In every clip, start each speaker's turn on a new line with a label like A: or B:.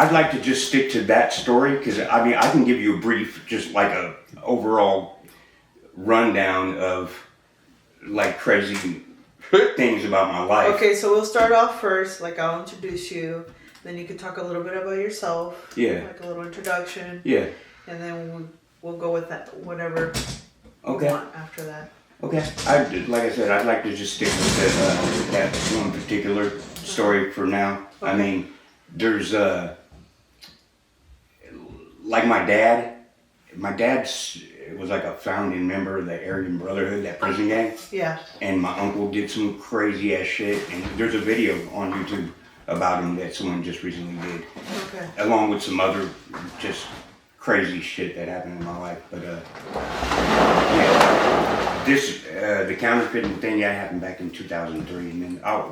A: I'd like to just stick to that story because I mean I can give you a brief, just like a overall rundown of like crazy things about my life.
B: Okay, so we'll start off first. Like I'll introduce you, then you can talk a little bit about yourself.
A: Yeah.
B: Like a little introduction.
A: Yeah.
B: And then we'll go with that whatever
A: Okay.
B: you want after that.
A: Okay. Like I said, I'd like to just stick with that one particular story for now.
B: Okay.
A: I mean, there's like my dad. My dad's was like a founding member of the Aryan Brotherhood, that prison gang.
B: Yeah.
A: And my uncle did some crazy ass shit. And there's a video on YouTube about him that someone just recently did.
B: Okay.
A: Along with some other just crazy shit that happened in my life. But yeah, this the counterfeiting thing happened back in 2003, and then I'll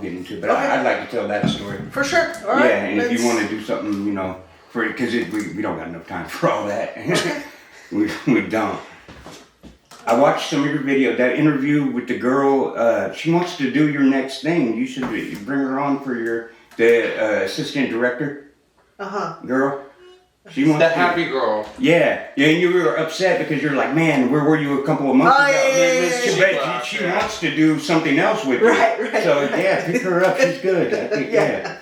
A: get into it. But
B: Okay.
A: I'd like to tell that story.
B: For sure. All right.
A: Yeah, and if you want to do something, you know, for because we don't got enough time for all that.
B: Okay.
A: we don't. I watched some of your video, that interview with the girl. She wants to do your next thing. You should bring her on for the assistant director girl. She wants
C: that happy girl.
A: Yeah, and you were upset because you're like, man, where were you a couple of months ago?
B: Yeah.
A: She wants to do something else with you.
B: Right.
A: So yeah, pick her up. She's good. I think, yeah.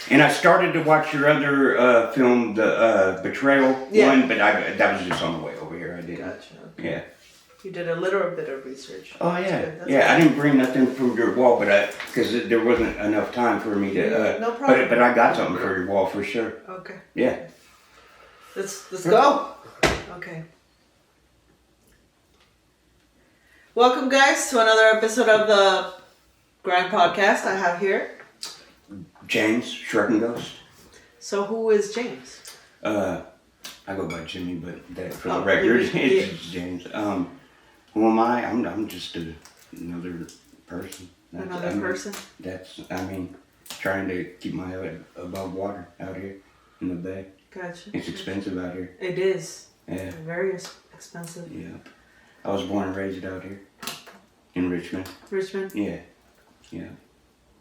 A: And I started to watch your other film, the Betrayal one, but that was just on the way over here. I did.
B: Gotcha. Okay.
A: Yeah.
B: You did a little bit of research.
A: Oh
B: That's
A: yeah,
B: good. That's
A: yeah.
B: good.
A: I didn't bring nothing from your wall, but because there wasn't enough time for me to.
B: No problem.
A: But I got something for your wall for sure.
B: Okay.
A: Yeah.
B: Let's go. Okay. Welcome, guys, to another episode of the Grind Podcast. I have here.
A: James Shrek and Ghost.
B: So who is James?
A: I go by Jimmy, but that for the
B: Oh,
A: record,
B: yeah.
A: it's James. Who am I? I'm just another person.
B: Person?
A: Trying to keep my head above water out here in the bay.
B: Gotcha.
A: It's expensive out here.
B: It is.
A: Yeah.
B: Very expensive.
A: Yeah. I was born and raised out here in Richmond.
B: Richmond?
A: Yeah.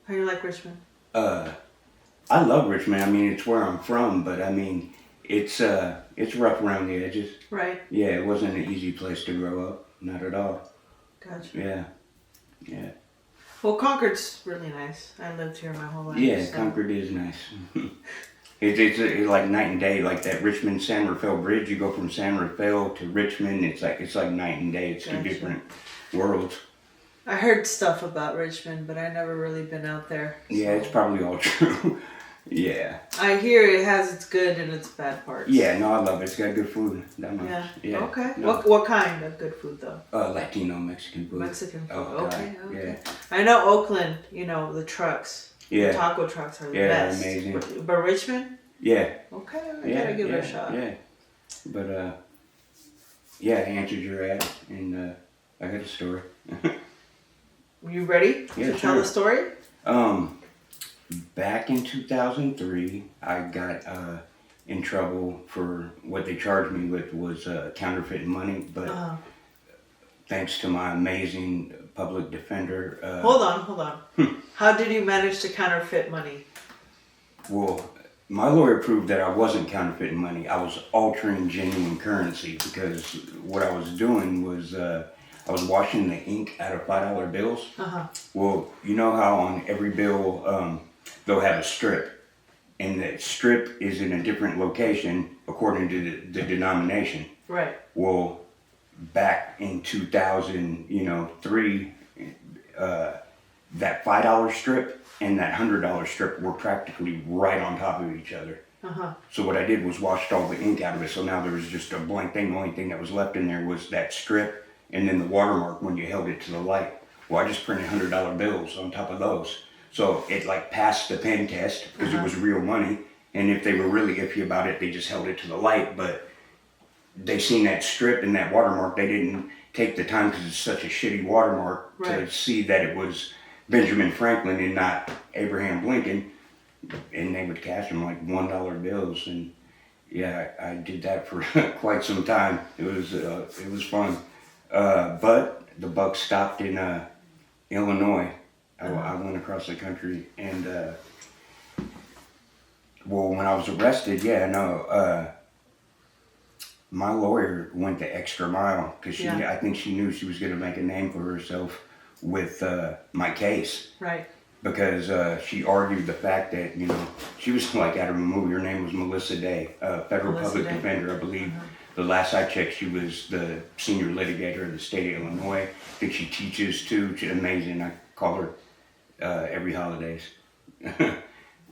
B: How do you like Richmond?
A: I love Richmond. I mean, it's where I'm from, but I mean, it's rough around the edges.
B: Right.
A: Yeah, it wasn't an easy place to grow up. Not at all.
B: Gotcha.
A: Yeah.
B: Well, Concord's really nice. I lived here my whole life.
A: Yeah,
B: so.
A: Concord is nice. It's like night and day, like that Richmond San Rafael Bridge. You go from San Rafael to Richmond. It's like night and day. It's
B: Gotcha.
A: two different worlds.
B: I heard stuff about Richmond, but I never really been out there. So.
A: Yeah, it's probably all true. Yeah.
B: I hear it has its good and its bad parts.
A: Yeah, no, I love it. It's got good food. That much.
B: Yeah. Okay.
A: No.
B: What kind of good food though?
A: Latino Mexican food.
B: Mexican food.
A: Oh,
B: okay.
A: God.
B: Okay. I know Oakland. You know the trucks.
A: Yeah.
B: The taco trucks are the
A: Yeah,
B: best.
A: amazing.
B: But Richmond.
A: Yeah.
B: Okay. I gotta give it a shot.
A: Yeah. But yeah, I answered your ad, and I got a story.
B: You ready
A: Yeah,
B: to tell
A: sure.
B: the story?
A: Back in 2003, I got in trouble for what they charged me with was counterfeiting money, but thanks to my amazing public defender.
B: Hold on. How did you manage to counterfeit money?
A: Well, my lawyer proved that I wasn't counterfeiting money. I was altering genuine currency because what I was doing was I was washing the ink out of $5 bills. Well, you know how on every bill they'll have a strip, and that strip is in a different location according to the denomination.
B: Right.
A: Well, back in 2003, that $5 strip and that $100 strip were practically right on top of each other. So what I did was washed all the ink out of it, so now there was just a blank thing. The only thing that was left in there was that strip and then the watermark when you held it to the light. Well, I just printed $100 bills on top of those. So it like passed the pen test because it was real money. And if they were really iffy about it, they just held it to the light. But they seen that strip and that watermark. They didn't take the time because it's such a shitty watermark to see that it was Benjamin Franklin and not Abraham Lincoln. And they would cash them like $1 bills. And yeah, I did that for quite some time. It was fun. But the buck stopped in Illinois. I went across the country, and Well, when I was arrested, yeah, no, my lawyer went the extra mile because I think she knew she was going to make a name for herself with my case.
B: Right.
A: Because she argued the fact that, she was like out of a movie. Her name was Melissa Day, federal public defender, I believe. The last I checked, she was the senior litigator of the state of Illinois. I think she teaches too. She's amazing. I call her every holidays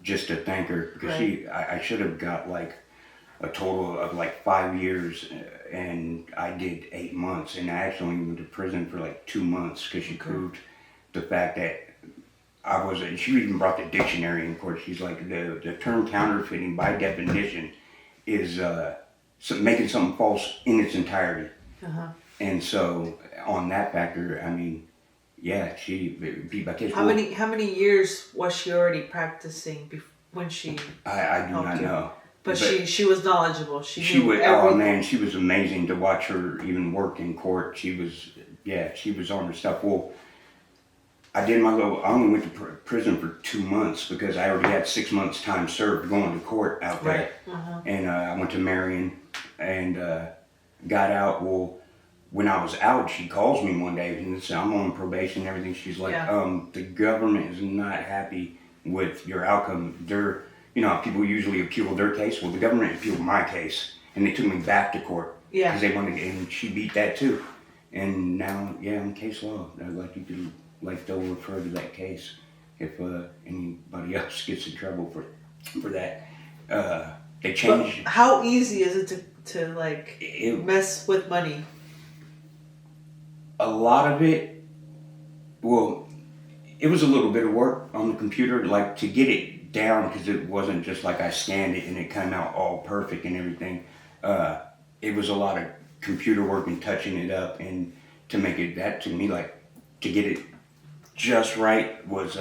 A: just to thank her because I should have got like a total of like 5 years, and I did 8 months, and I actually went to prison for like 2 months because she proved the fact that I wasn't. She even brought the dictionary in court. She's like, the term counterfeiting by definition is making something false in its entirety. And so on that factor, I mean, yeah, she beat my case.
B: How many years was she already practicing when she?
A: I do not know.
B: But she was knowledgeable. She
A: was.
B: everything.
A: Oh man, she was amazing to watch her even work in court. She was on her stuff. Well, I only went to prison for 2 months because I already had 6 months time served going to court out there.
B: Right.
A: And I went to Marion and got out. Well, when I was out, she calls me one day and said, I'm on probation and everything. She's like, the government is not happy with your outcome. They're, people usually appeal their case. Well, the government appealed my case and they took me back to court.
B: Yeah.
A: Because they wanted, and she beat that too. And now, in case law, they'll refer to that case if anybody else gets in trouble for that. They changed.
B: But how easy is it to mess with money?
A: A lot of it, well, it was a little bit of work on the computer, to get it down, because it wasn't just like I scanned it and it came out all perfect and everything. It was a lot of computer work and touching it up, and to make it that to me, to get it just right was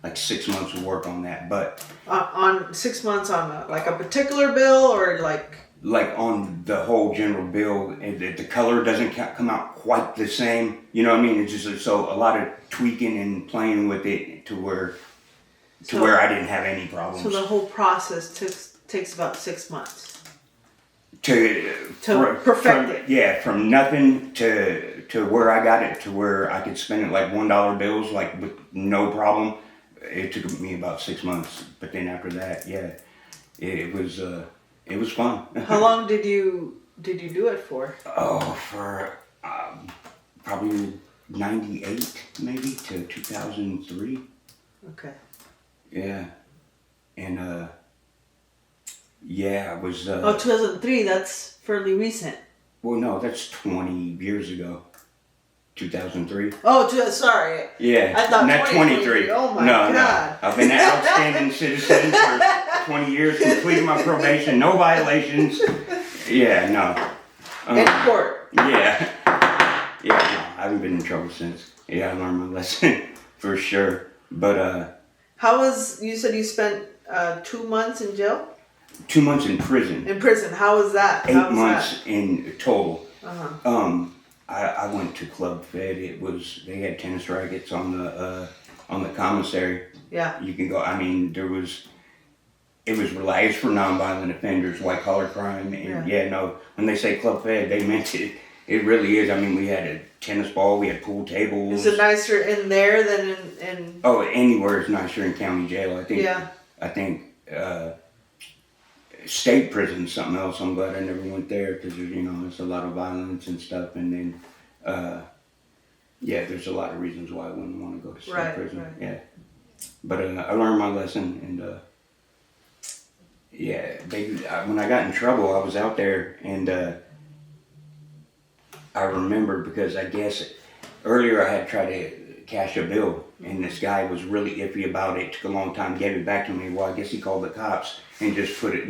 A: 6 months of work on that. But
B: on 6 months on a particular bill, or
A: on the whole general bill, and the color doesn't come out quite the same. You know what I mean? It's just so a lot of tweaking and playing with it to where I didn't have any problems.
B: So the whole process takes about 6 months
A: to
B: perfect it.
A: Yeah, from nothing to where I got it to where I could spend it like $1 bills with no problem. It took me about 6 months, but then after that, it was fun.
B: How long did you do it for?
A: Oh, for probably 98 maybe to 2003.
B: Okay.
A: Yeah, and it was.
B: 2003. That's fairly recent.
A: Well, no, that's 20 years ago. 2003.
B: Oh, sorry.
A: Yeah,
B: I thought
A: not 23.
B: Oh my God.
A: No. I've been an outstanding citizen for 20 years, completed my probation, no violations. Yeah, no.
B: In court.
A: Yeah. No, I haven't been in trouble since. Yeah, I learned my lesson for sure. But
B: you said you spent 2 months in jail?
A: 2 months in prison.
B: In prison. How was that?
A: 8 months in total. I went to Club Fed. They had tennis rackets on the commissary.
B: Yeah.
A: You can go. I mean, it was relaxed for nonviolent offenders, white collar crime, and when they say Club Fed, they meant it. It really is. I mean, we had a tennis ball, we had pool tables.
B: Is it nicer in there than in?
A: Oh, anywhere is nicer in county jail. I think.
B: Yeah.
A: I think state prison is something else. I'm glad I never went there because there's a lot of violence and stuff, and then there's a lot of reasons why I wouldn't want to go to state prison. Right. Yeah, but I learned my lesson, and when I got in trouble, I was out there, and I remember because I guess earlier I had tried to cash a bill, and this guy was really iffy about it. Took a long time to get it back to me. Well, I guess he called the cops and just put it,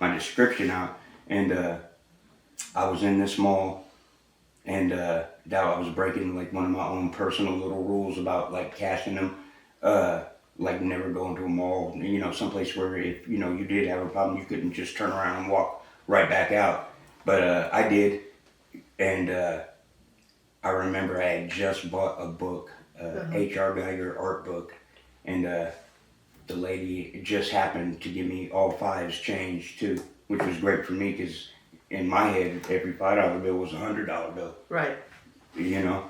A: my description out. And I was in this mall, and that I was breaking one of my own personal little rules about cashing them. Never going to a mall, someplace where if you did have a problem, you couldn't just turn around and walk right back out. But I did, and I remember I had just bought a book. H.R. Geiger art book, and the lady just happened to give me all fives changed too, which was great for me because in my head, every $5 bill was a $100 bill.
B: Right.
A: You know?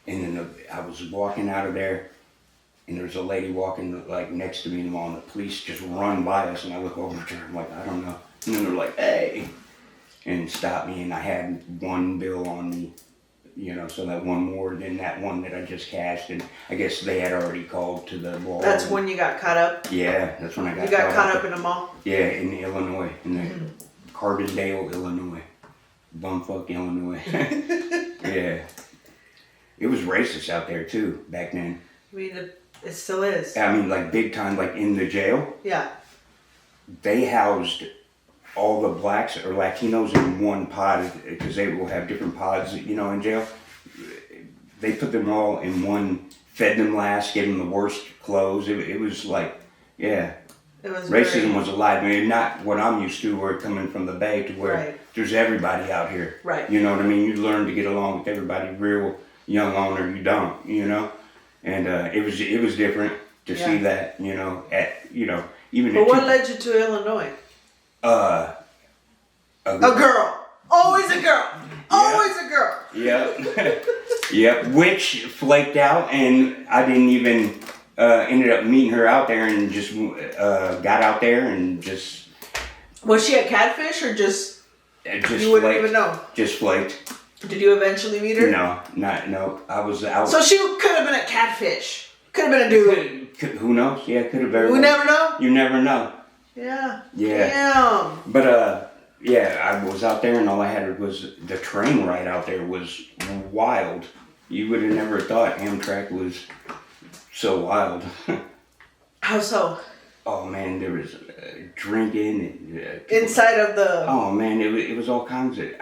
A: And then I was walking out of there, and there's a lady walking like next to me in the mall, and the police just run by us, and I look over to her, I'm like, I don't know. And then they're like, hey, and stop me, and I had one bill on me, you know, so that one more than that one that I just cashed, and I guess they had already called to the mall.
B: That's when you got caught up?
A: Yeah, that's when I got
B: caught up. You got caught up in a mall?
A: Yeah, in Illinois, in the Carbondale, Illinois. Bumfuck, Illinois. Yeah. It was racist out there too, back then.
B: I mean, it still is.
A: I mean, like big time, like in the jail.
B: Yeah.
A: They housed all the blacks or Latinos in one pod because they will have different pods, you know, in jail. They put them all in one, fed them last, gave them the worst clothes. It was like, yeah.
B: It was
A: racism was alive. I mean, not what I'm used to, where coming from the Bay to where
B: right.
A: there's everybody out here.
B: Right.
A: You know what I mean? You learn to get along with everybody real young on or you don't, you know? And it was different to see that, you know, even
B: But what led you to Illinois?
A: A
B: girl. Always a girl. Always a girl.
A: Yep. Yep. Which flaked out, and I didn't even ended up meeting her out there, and just got out there and just.
B: Was she a catfish or just? You wouldn't
A: flaked.
B: even know.
A: Just flaked.
B: Did you eventually meet her?
A: No. I was out.
B: So she could have been a catfish. Could have been a dude.
A: Who knows? Yeah, could have very.
B: We never know.
A: You never know.
B: Yeah.
A: Yeah.
B: Damn.
A: But yeah, I was out there, and all I had was the train ride out there was wild. You would have never thought Amtrak was so wild.
B: How so?
A: Oh man, there was drinking and
B: inside of the.
A: Oh man, it was all kinds of.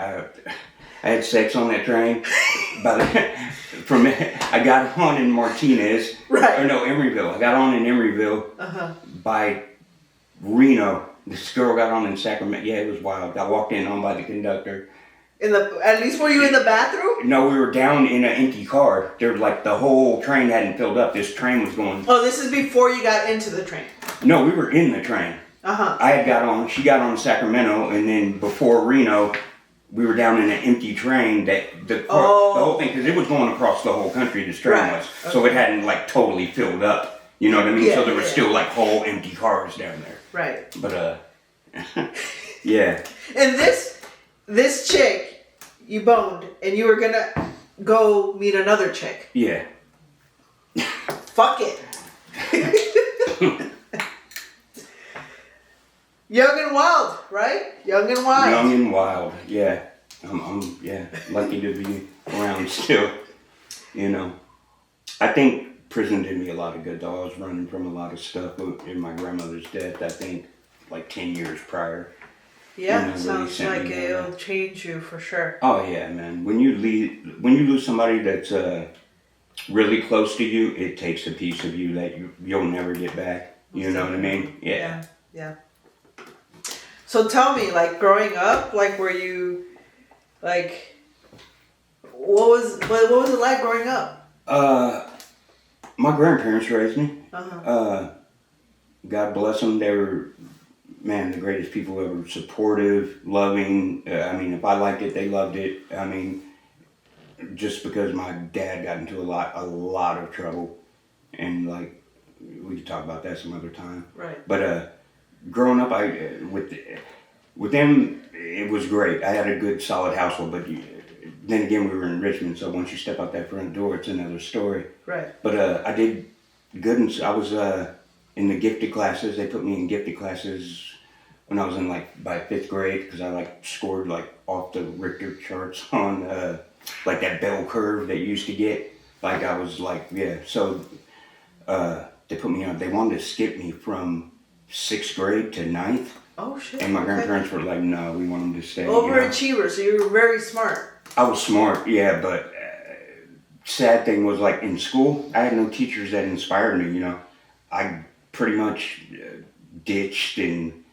A: I had sex on that train. I got on in Martinez.
B: Right.
A: Or no, Emeryville. I got on in Emeryville. By Reno. This girl got on in Sacramento. Yeah, it was wild. I walked in on by the conductor.
B: At least were you in the bathroom?
A: No, we were down in an empty car. There, like the whole train hadn't filled up. This train was going.
B: Oh, this is before you got into the train.
A: No, we were in the train. I had got on. She got on Sacramento, and then before Reno, we were down in an empty train. The whole thing, because it was going across the whole country. This train was, so it hadn't like totally filled up. You know what I mean?
B: Yeah,
A: so there were still like whole empty cars down there.
B: Right.
A: But yeah.
B: And this chick you boned, and you were gonna go meet another chick.
A: Yeah.
B: Fuck it. Young and wild, right? Young and wild.
A: Young and wild, yeah. I'm lucky to be around still. You know, I think prison did me a lot of good though. I was running from a lot of stuff in my grandmother's death. I think like 10 years prior.
B: Yeah, sounds like it'll change you for sure.
A: Oh yeah, man. When you lose somebody that's really close to you, it takes a piece of you that you'll never get back. You know what I mean? Yeah.
B: So tell me, like growing up, like were you, like, what was it like growing up?
A: My grandparents raised me. God bless them. They were, man, the greatest people ever. Supportive, loving. I mean, if I liked it, they loved it. I mean, just because my dad got into a lot of trouble, and like we could talk about that some other time.
B: Right.
A: But growing up, with them, it was great. I had a good, solid household. But then again, we were in Richmond, so once you step out that front door, it's another story.
B: Right.
A: But I did good, and I was in the gifted classes. They put me in gifted classes when I was in by 5th grade because I scored off the Richter charts on like that bell curve that you used to get. Like I was so they put me on. They wanted to skip me from 6th grade to 9th.
B: Oh shit.
A: And my grandparents were like, no, we want them to stay.
B: Overachiever, so you were very smart.
A: I was smart, yeah, but sad thing was in school, I had no teachers that inspired me, you know. I pretty much ditched in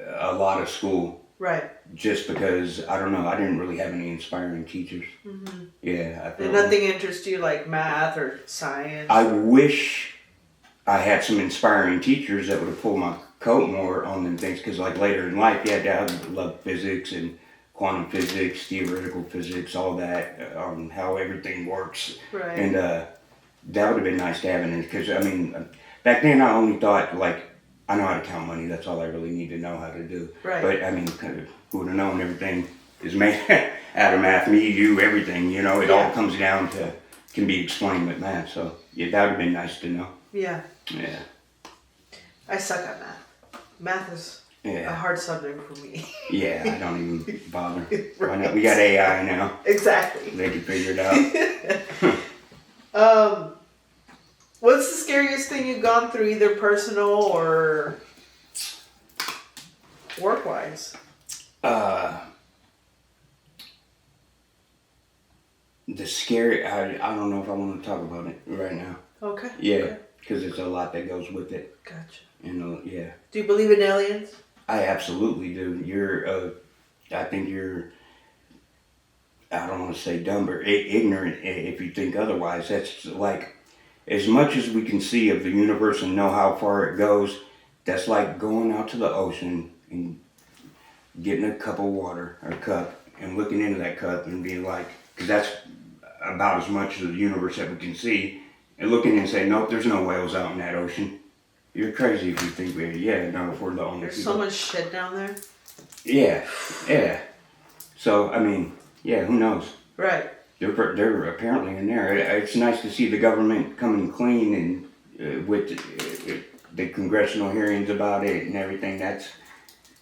A: a lot of school. Right. Just because, I don't know, I didn't really have any inspiring teachers. Mm-hmm. Yeah.
B: Did nothing interest you like math or science?
A: I wish I had some inspiring teachers that would have pulled my coat more on them things, because like later in life, yeah, Dad loved physics and quantum physics, theoretical physics, all that, on how everything works.
B: Right.
A: And that would have been nice to have in it, because I mean, back then I only thought like, I know how to count money, that's all I really need to know how to do.
B: Right.
A: But I mean, who would have known everything is made out of math, me, you, everything, you know, it all comes down to, can be explained with math, so yeah, that would have been nice to know.
B: Yeah.
A: Yeah.
B: I suck at math. Math is a hard subject for me.
A: Yeah, I don't even bother.
B: Right.
A: Why not? We got AI now.
B: Exactly.
A: They can figure it out.
B: What's the scariest thing you've gone through, either personal or work-wise?
A: The scary, I don't know if I want to talk about it right now.
B: Okay.
A: Yeah, because there's a lot that goes with it.
B: Gotcha.
A: You know, yeah.
B: Do you believe in aliens?
A: I absolutely do. I think you're, I don't want to say dumb, but ignorant if you think otherwise. That's like, as much as we can see of the universe and know how far it goes, that's like going out to the ocean and getting a cup of water, or cup, and looking into that cup and being like, because that's about as much of the universe that we can see, and looking and saying, nope, there's no whales out in that ocean. You're crazy if you think we're, if we're the only
B: There's
A: people.
B: so much shit down there.
A: Yeah. So, I mean, yeah, who knows?
B: Right.
A: They're apparently in there. It's nice to see the government coming clean and with the congressional hearings about it and everything. That's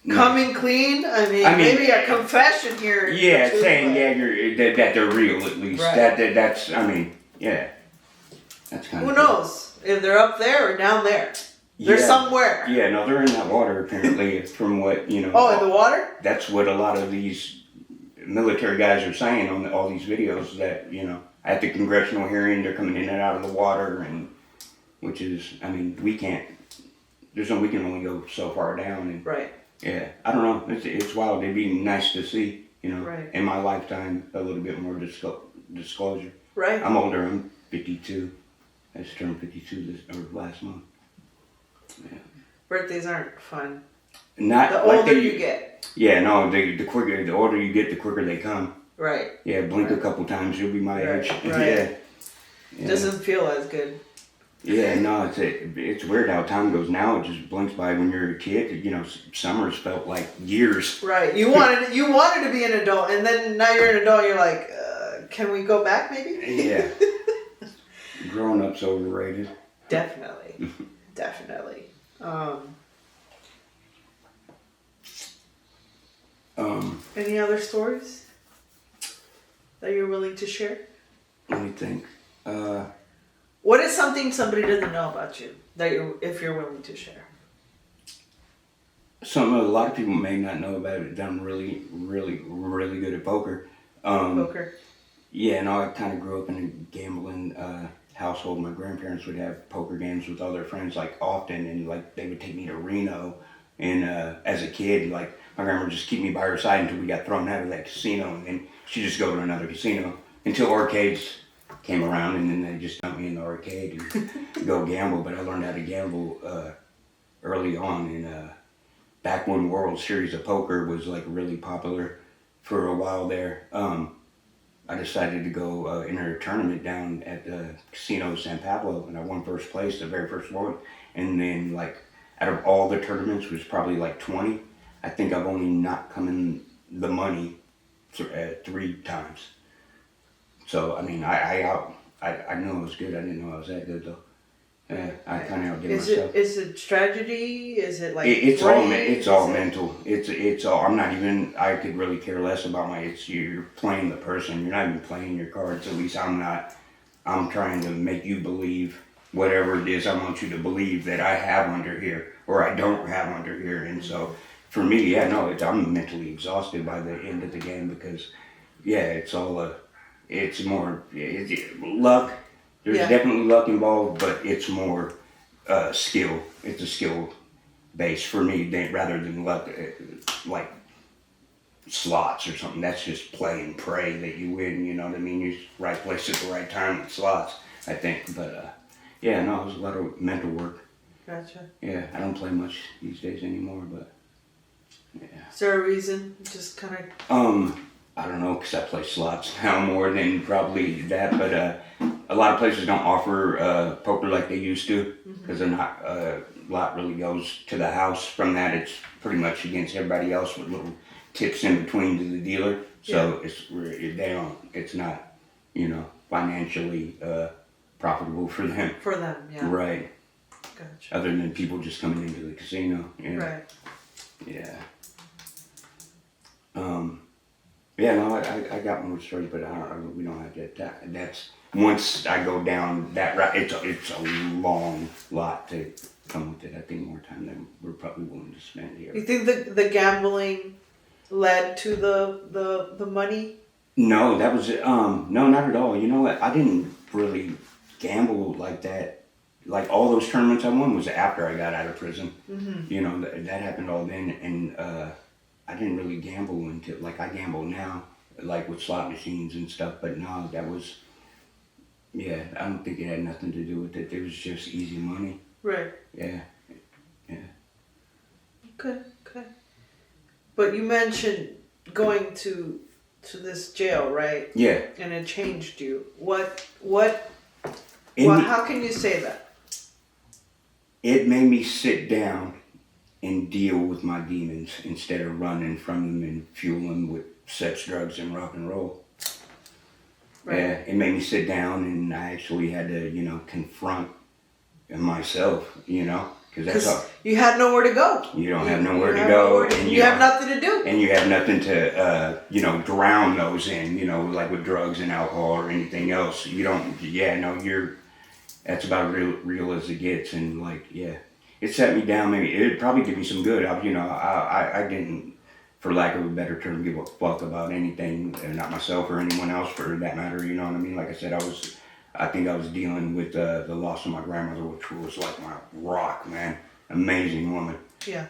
B: coming clean. I mean, maybe a confession here.
A: Yeah, saying that they're real at least.
B: Right.
A: That's I mean, yeah. That's kind of.
B: Who knows if they're up there or down there? They're somewhere.
A: Yeah, no, they're in that water apparently. From what you know.
B: Oh, in the water?
A: That's what a lot of these military guys are saying on all these videos, that at the congressional hearing they're coming in and out of the water, and which is, I mean, we can only go so far down, and
B: right.
A: Yeah, I don't know, it's wild. It'd be nice to see,
B: right.
A: in my lifetime, a little bit more disclosure.
B: Right.
A: I'm older. I'm 52. I just turned 52 last month. Yeah.
B: Birthdays aren't fun.
A: Not
B: the older you get.
A: Yeah, no, the older you get, the quicker they come.
B: Right.
A: Yeah, blink a couple times, you'll be my age.
B: Right.
A: Yeah.
B: Doesn't feel as good.
A: Yeah, no, it's weird how time goes now. It just blinks by. When you're a kid, summers felt like years.
B: Right. You wanted to be an adult, and then now you're an adult. You're like, can we go back, maybe?
A: Yeah. Growing up's overrated.
B: Definitely. Definitely. Any other stories that you're willing to share?
A: Let me think.
B: What is something somebody doesn't know about you that if you're willing to share?
A: Something a lot of people may not know about it. That I'm really, really, really good at poker.
B: Poker.
A: Yeah, no, I kind of grew up in a gambling household. My grandparents would have poker games with all their friends, like often, and like they would take me to Reno. And as a kid, like my grandma would just keep me by her side until we got thrown out of that casino, and then she'd just go to another casino until arcades came around, and then they just dumped me in the arcade and go gamble. But I learned how to gamble early on, and back when World Series of Poker was like really popular for a while there. I decided to go enter a tournament down at the casino of San Pablo, and I won first place, the very first one. And then, like, out of all the tournaments, which was probably like 20, I think I've only not come in the money 3 times. So, I mean, I knew I was good. I didn't know I was that good, though. Yeah, I kind of outdid myself.
B: Is it strategy? Is it like
A: it's all mental. It's all. I'm not even. I could really care less about you're playing the person. You're not even playing your cards. At least I'm not. I'm trying to make you believe whatever it is I want you to believe that I have under here or I don't have under here. And so, for me, I'm mentally exhausted by the end of the game because, it's all it's more luck. There's definitely luck involved, but it's more skill. It's a skill base for me rather than luck, like slots or something. That's just play and pray that you win, you know what I mean? You're right place at the right time with slots, I think. But Yeah, no, it was a lot of mental work.
B: Gotcha.
A: Yeah, I don't play much these days anymore, but yeah.
B: Is there a reason? Just kind of.
A: I don't know, because I play slots now more than probably that, but a lot of places don't offer poker like they used to, because they're not, a lot really goes to the house. From that, it's pretty much against everybody else with little tips in between to the dealer. So it's not, financially profitable for them.
B: For them, yeah.
A: Right.
B: Gotcha.
A: Other than people just coming into the casino. Yeah.
B: Right.
A: Yeah. Yeah, no, I got more stories, but we don't have that. That's once I go down that route. It's a long lot to come with it. I think more time than we're probably willing to spend here.
B: You think the gambling led to the money?
A: No, that was no, not at all. You know what? I didn't really gamble like that. Like all those tournaments I won was after I got out of prison. Mm-hmm. That happened all then, and I didn't really gamble until, like, I gamble now, like with slot machines and stuff, but no, that was, yeah, I don't think it had nothing to do with it. It was just easy money.
B: Right.
A: Yeah.
B: Okay. But you mentioned going to this jail, right?
A: Yeah.
B: And it changed you. How can you say that?
A: It made me sit down and deal with my demons instead of running from them and fuel them with sex, drugs, and rock and roll.
B: Right.
A: Yeah, it made me sit down, and I actually had to, confront myself, because that's all.
B: You had nowhere to go.
A: You don't have nowhere to go,
B: and you have nothing to do.
A: And you have nothing to, drown those in, like with drugs and alcohol or anything else. You don't. Yeah, no, that's about real as it gets, and it set me down. Maybe it probably did me some good. I didn't, for lack of a better term, give a fuck about anything, not myself or anyone else for that matter. You know what I mean? Like I said, I think I was dealing with the loss of my grandmother, which was like my rock, man. Amazing woman.
B: Yeah.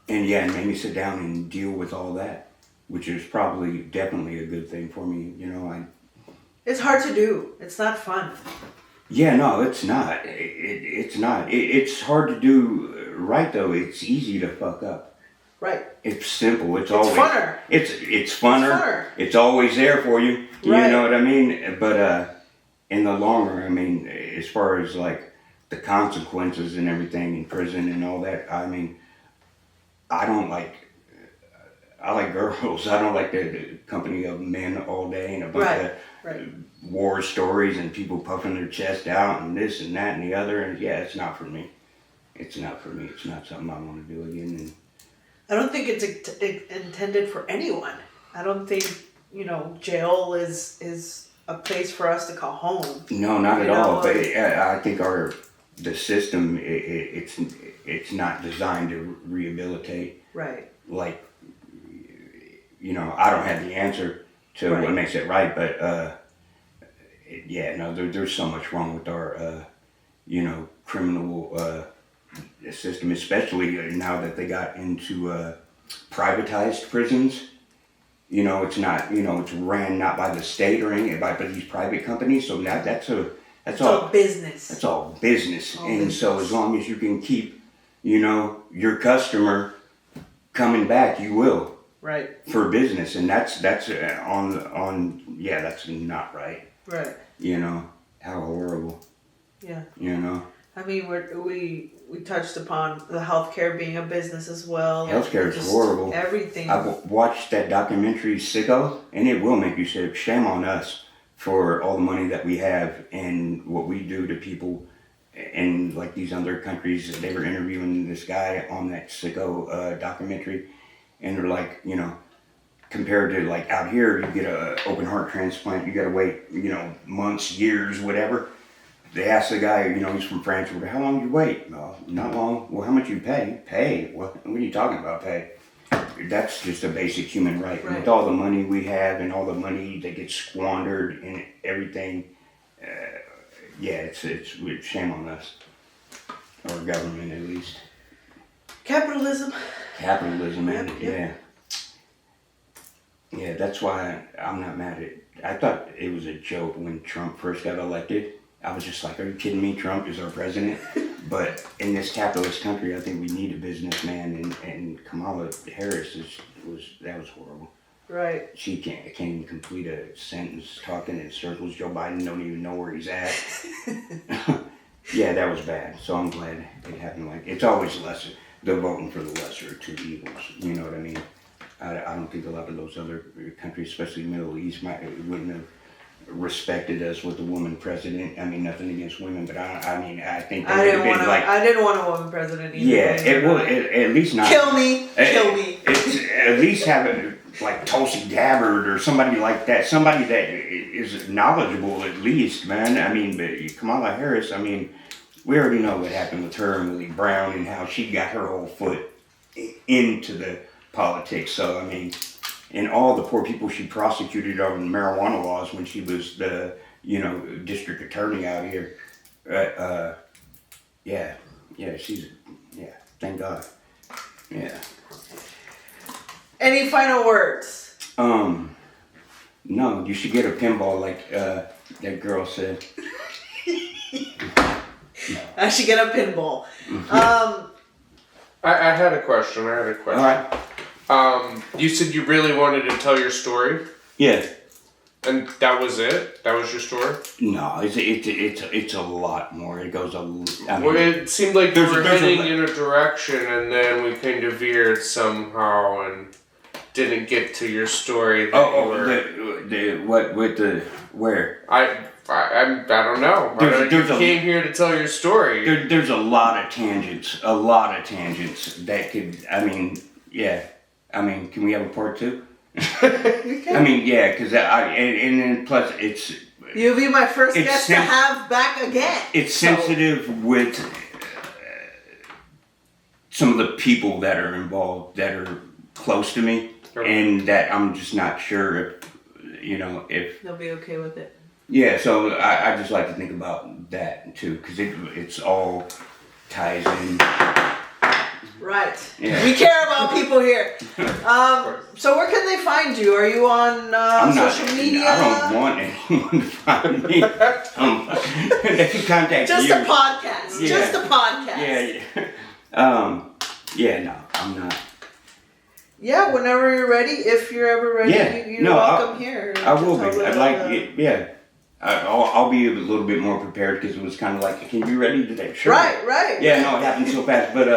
A: And yeah, it made me sit down and deal with all that, which is probably definitely a good thing for me.
B: It's hard to do. It's not fun.
A: Yeah, no, it's not. It's not. It's hard to do right, though. It's easy to fuck up.
B: Right.
A: It's simple. It's
B: always
A: funner. It's funner. It's always there for you.
B: Right.
A: You know what I mean? But in the long run, I mean, as far as like the consequences and everything in prison and all that, I mean, I like girls. I don't like the company of men all day and a bunch of war stories and people puffing their chest out and this and that and the other. And yeah, it's not for me. It's not for me. It's not something I want to do again. And
B: I don't think it's intended for anyone. I don't think, jail is a place for us to call home.
A: No, not at all. But I think the system, it's not designed to rehabilitate.
B: Right.
A: Like, I don't have the answer to what makes it right, but there's so much wrong with our, criminal system, especially now that they got into privatized prisons. It's not, it's ran not by the state or anything, by these private companies. So now that's all
B: business.
A: That's all business. So as long as you can keep, your customer coming back, you will.
B: Right.
A: For business, and that's on that's not right.
B: Right.
A: How horrible.
B: Yeah. I mean, we touched upon the healthcare being a business as well.
A: Healthcare is horrible.
B: Everything.
A: I've watched that documentary Sicko, and it will make you say, shame on us for all the money that we have and what we do to people. And like these other countries, they were interviewing this guy on that Sicko documentary, and they're like, compared to like out here, you get a open heart transplant, you gotta wait, months, years, whatever. They asked the guy, he's from France, how long do you wait? Well, not long. Well, how much you pay? Pay? What are you talking about, pay? That's just a basic human right. And with all the money we have and all the money that gets squandered and everything, it's shame on us. Or government, at least.
B: Capitalism,
A: man.
B: Yep.
A: Yeah. Yeah, that's why I'm not mad at I thought it was a joke when Trump first got elected. I was just like, are you kidding me? Trump is our president. But in this capitalist country, I think we need a businessman, and Kamala Harris that was horrible.
B: Right.
A: She can't even complete a sentence, talking in circles. Joe Biden don't even know where he's at. Yeah, that was bad. So I'm glad it happened. Like, it's always lesser. They're voting for the lesser of two evils. You know what I mean? I don't think a lot of those other countries, especially the Middle East, wouldn't have respected us with a woman president. I mean, nothing against women, but I think
B: I didn't want a woman president either.
A: Yeah, at least not.
B: Kill me.
A: It's at least have it like Tulsi Gabbard or somebody like that. Somebody that is knowledgeable at least, man. I mean, but Kamala Harris, I mean, we already know what happened with her and Millie Brown and how she got her whole foot into the politics. So, I mean, and all the poor people she prosecuted over the marijuana laws when she was the, district attorney out here. Thank God. Yeah.
B: Any final words?
A: No, you should get a pinball like that girl said.
B: I should get a pinball.
A: Mm-hmm.
C: I had a question.
A: All right.
C: You said you really wanted to tell your story?
A: Yeah.
C: And that was it? That was your story?
A: No, it's a lot more. It goes
C: well, it seemed like you were heading in a direction, and then we kind of veered somehow and didn't get to your story.
A: Where?
C: I don't know. You came here to tell your story.
A: There's a lot of tangents. That could. I mean, yeah. I mean, can we have a part two? I mean, yeah, because and then plus it's.
B: You'll be my first guest to have back again.
A: It's sensitive with some of the people that are involved that are close to me, and that I'm just not sure if
B: they'll be okay with it.
A: Yeah, so I just like to think about that too, because it's all ties in.
B: Right.
A: Yeah.
B: We care about people here. So where can they find you? Are you on social media?
A: I don't want anyone to find me. They can contact
B: Just
A: you.
B: A podcast.
A: Yeah.
B: Just a podcast.
A: Yeah. No, I'm not.
B: Yeah, whenever you're ready, if you're ever ready, you're welcome here.
A: I will be. I'd like it. Yeah. I'll be a little bit more prepared because it was kind of like, can you be ready today? Sure.
B: Right.
A: Yeah, no, it happened so fast. But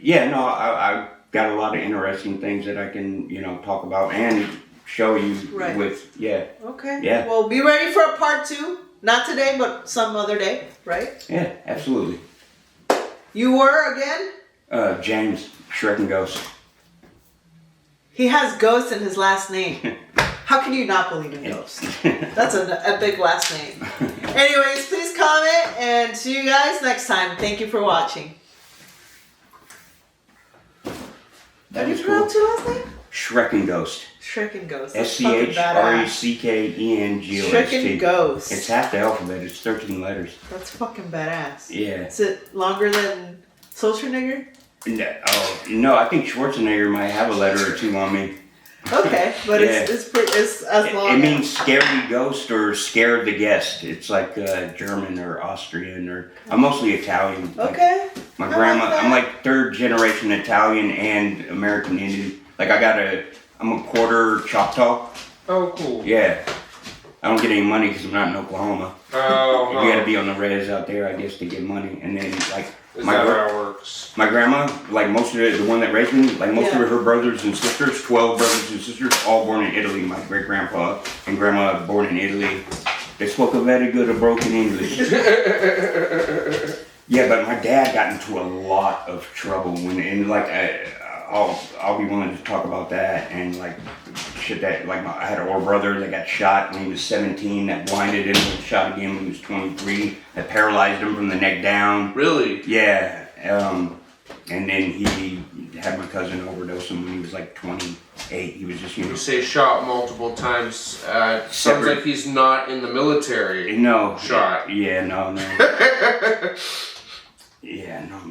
A: I got a lot of interesting things that I can, talk about and show you with,
B: Okay.
A: Yeah.
B: Well, be ready for a part 2. Not today, but some other day, right?
A: Yeah, absolutely.
B: You were again?
A: James Shrek and Ghost.
B: He has ghost in his last name. How can you not believe in ghosts? That's a big last name. Anyways, please comment and see you guys next time. Thank you for watching. How do you pronounce your last name?
A: Shrek and Ghost.
B: Shrek and Ghost.
A: SCHREKENGOST.
B: Shrek and Ghost.
A: It's half the alphabet. It's 13 letters.
B: That's fucking badass.
A: Yeah.
B: Is it longer than Schwarzenegger?
A: No, I think Schwarzenegger might have a letter or two on me.
B: Okay, but it's as long.
A: It means scary ghost or scared the guest. It's like German or Austrian or I'm mostly Italian.
B: Okay.
A: My grandma, I'm like 3rd generation Italian and American Indian. Like I'm a quarter Choctaw.
C: Oh, cool.
A: Yeah. I don't get any money because I'm not in Oklahoma.
C: Oh,
A: You gotta be on the res out there, I guess, to get money. And then like
C: Is that how it works?
A: My grandma, like most of the one that raised me, like most of her brothers and sisters, 12 brothers and sisters, all born in Italy. My great grandpa and grandma born in Italy. They spoke a very good broken English. Yeah, but my dad got into a lot of trouble I'll be willing to talk about that and like shit that like I had an older brother that got shot when he was 17 that blinded him and shot again when he was 23 that paralyzed him from the neck down.
C: Really?
A: Yeah. And then he had my cousin overdose him when he was like 28. He was just
C: You say shot multiple times. Sounds like he's not in the military.
A: No.
C: Shot.
A: Yeah, no. Yeah, no.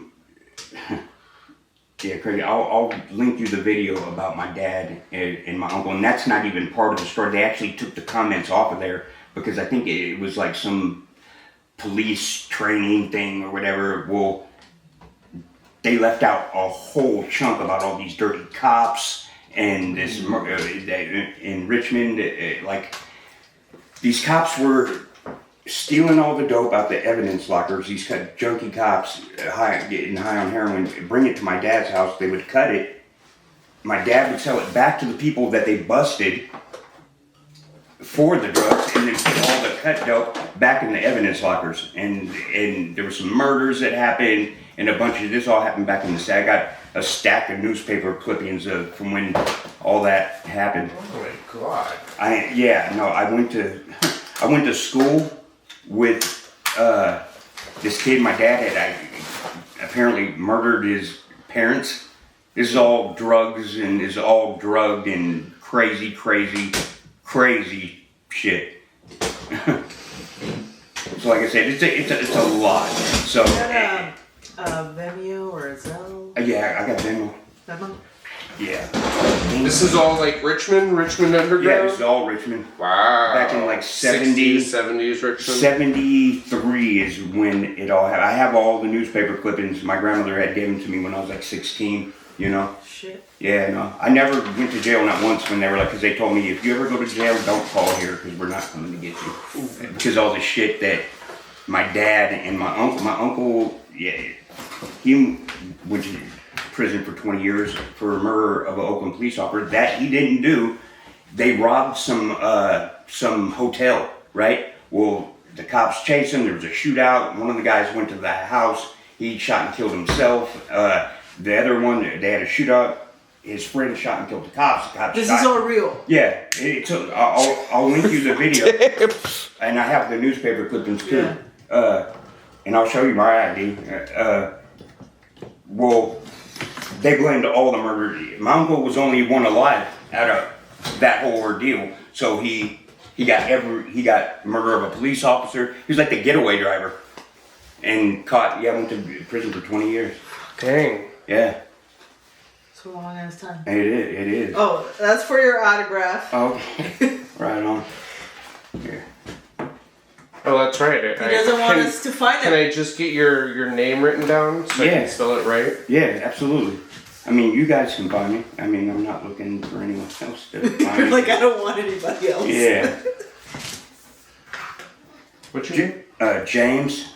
A: Yeah, crazy. I'll link you the video about my dad and my uncle, and that's not even part of the story. They actually took the comments off of there because I think it was like some police training thing or whatever. Well, they left out a whole chunk about all these dirty cops and this in Richmond. Like these cops were stealing all the dope out the evidence lockers. These junkie cops getting high on heroin, bring it to my dad's house. They would cut it. My dad would sell it back to the people that they busted for the drugs, and then put all the cut dope back in the evidence lockers. And there were some murders that happened, and a bunch of this all happened back in the stack. I got a stack of newspaper clippings from when all that happened.
C: Oh my God.
A: I went to school with this kid. My dad had apparently murdered his parents. This is all drugs and is all drugged and crazy shit. So like I said, it's a lot. So
B: Is that Vimeo or a Zelle?
A: yeah, I got Venmo.
B: Venmo?
A: Yeah.
C: This is all like Richmond Underground?
A: Yeah, this is all Richmond.
C: Wow.
A: Back in like 70s,
C: 70s Richmond?
A: 73 is when it all happened. I have all the newspaper clippings my grandmother had given to me when I was like 16, you know?
B: Shit.
A: Yeah, no. I never went to jail, not once, when they were like, because they told me, if you ever go to jail, don't call here because we're not coming to get you. Because all the shit that my dad and my uncle, yeah, he went to prison for 20 years for murder of an Oakland police officer. That he didn't do. They robbed some hotel, right? Well, the cops chased him. There was a shootout. One of the guys went to the house. He shot and killed himself. The other one, they had a shootout. His friend shot and killed the cops. The cops
B: This
A: shot.
B: is all real.
A: Yeah, I'll link you the video, and I have the newspaper clippings too.
B: Yeah.
A: And I'll show you my ID. Well, they blamed all the murder. My uncle was only one alive out of that whole ordeal, so he got murder of a police officer. He was like the getaway driver, and caught. Yeah, went to prison for 20 years.
C: Dang.
A: Yeah.
B: It's a long ass time.
A: It is.
B: Oh, that's for your autograph.
A: Oh, right on. Here.
C: Oh, that's right.
B: He doesn't want us to find
C: Can
B: it.
C: I just get your name written down so I
A: Yeah.
C: can spell it right?
A: Yeah, absolutely. I mean, you guys can find me. I mean, I'm not looking for anyone else to find
B: You're
A: me.
B: like, I don't want anybody else.
A: Yeah.
C: What's your name?
A: James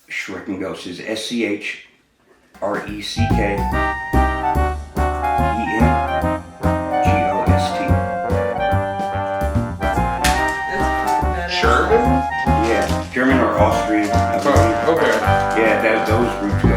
A: Schreckenghost is SCHRECKENGOST.
B: That's fucking badass.
C: Sherman?
A: Yeah, German or Austrian, I believe.
C: Oh, okay.
A: Yeah, those roots go